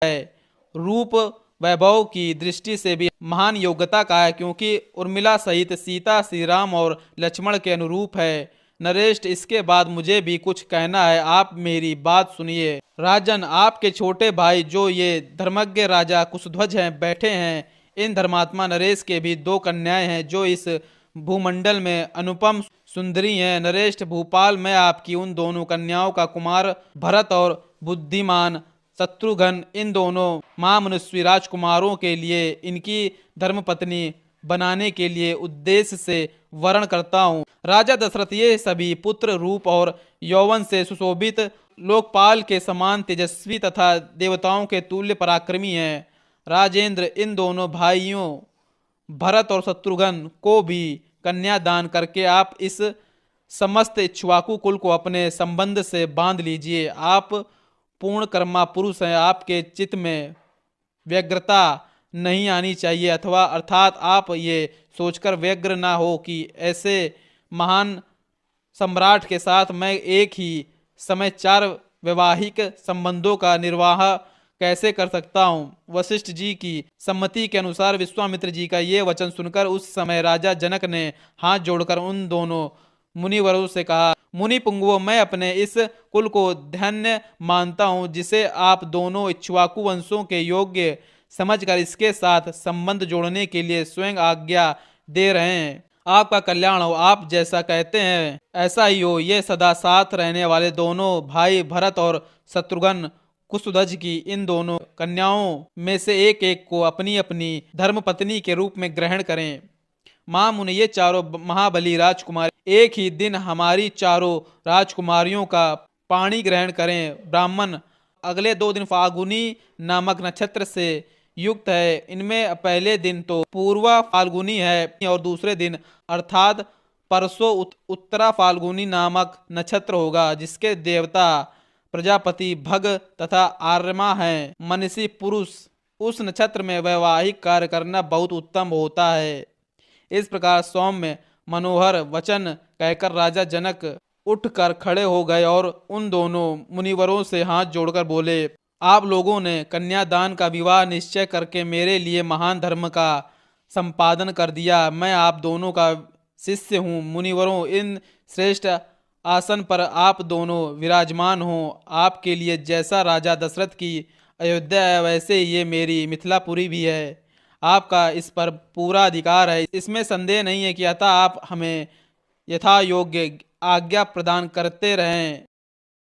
है। रूप वैभव की दृष्टि से भी महान योग्यता का है, क्योंकि उर्मिला सहित सीता श्री राम और लक्ष्मण के अनुरूप है। नरेश, इसके बाद मुझे भी कुछ कहना है, आप मेरी बात सुनिए। राजन, आपके छोटे भाई जो ये धर्मज्ञ राजा कुशध्वज हैं बैठे हैं, इन धर्मात्मा नरेश के भी दो कन्याएं हैं जो इस भूमंडल में अनुपम सुंदरी हैं। नरेश, भूपाल में आपकी उन दोनों कन्याओं का कुमार भरत और बुद्धिमान शत्रुघ्न, इन दोनों महामनुष्य राजकुमारों के लिए इनकी धर्मपत्नी बनाने के लिए उद्देश्य से वर्ण करता हूँ। राजा दशरथ, ये सभी पुत्र रूप और यौवन से सुशोभित, लोकपाल के समान तेजस्वी तथा देवताओं के तुल्य पराक्रमी हैं। राजेंद्र, इन दोनों भाइयों भरत और शत्रुघ्न को भी कन्यादान करके आप इस समस्त इक्ष्वाकु कुल को अपने संबंध से बांध लीजिए। आप पूर्ण कर्मा पुरुष हैं, आपके चित्त में व्यग्रता नहीं आनी चाहिए, अथवा अर्थात आप ये सोचकर व्यग्र ना हो कि ऐसे महान सम्राट के साथ मैं एक ही समय 4 वैवाहिक संबंधों का निर्वाह कैसे कर सकता हूँ। वशिष्ठ जी की सम्मति के अनुसार विश्वामित्र जी का ये वचन सुनकर उस समय राजा जनक ने हाथ जोड़कर उन दोनों मुनिवरों से कहा, मुनि पुंगवों, मैं अपने इस कुल को धन्य मानता हूँ जिसे आप दोनों इक्ष्वाकु वंशों के योग्य समझकर इसके साथ संबंध जोड़ने के लिए स्वयं आज्ञा दे रहे हैं। आपका कल्याण हो, आप जैसा कहते हैं ऐसा ही हो। ये सदा साथ रहने वाले दोनों भाई भरत और शत्रुघ्न कुशध्वज की इन दोनों कन्याओं में से एक एक को अपनी अपनी धर्मपत्नी के रूप में ग्रहण करें। महामुनि, ये चारों महाबली राजकुमारी एक ही दिन हमारी चारों राजकुमारियों का पाणी ग्रहण करें। ब्राह्मण, अगले 2 दिन फाल्गुनी नामक नक्षत्र से युक्त है। इनमें पहले दिन तो पूर्वा फाल्गुनी है और दूसरे दिन अर्थात परसों उत्तरा फाल्गुनी नामक नक्षत्र होगा, जिसके देवता प्रजापति भग तथा आर्यमा हैं। मनीषी पुरुष उस नक्षत्र में वैवाहिक कार्य करना बहुत उत्तम होता है। इस प्रकार सौम्य मनोहर वचन कहकर राजा जनक उठकर खड़े हो गए और उन दोनों मुनिवरों से हाथ जोड़कर बोले, आप लोगों ने कन्यादान का विवाह निश्चय करके मेरे लिए महान धर्म का संपादन कर दिया। मैं आप दोनों का शिष्य हूँ। मुनिवरों, इन श्रेष्ठ आसन पर आप दोनों विराजमान हो। आपके लिए जैसा राजा दशरथ की अयोध्या है, वैसे ये मेरी मिथिलापुरी भी है। आपका इस पर पूरा अधिकार है, इसमें संदेह नहीं है कि अतः आप हमें यथा योग्य आज्ञा प्रदान करते रहें।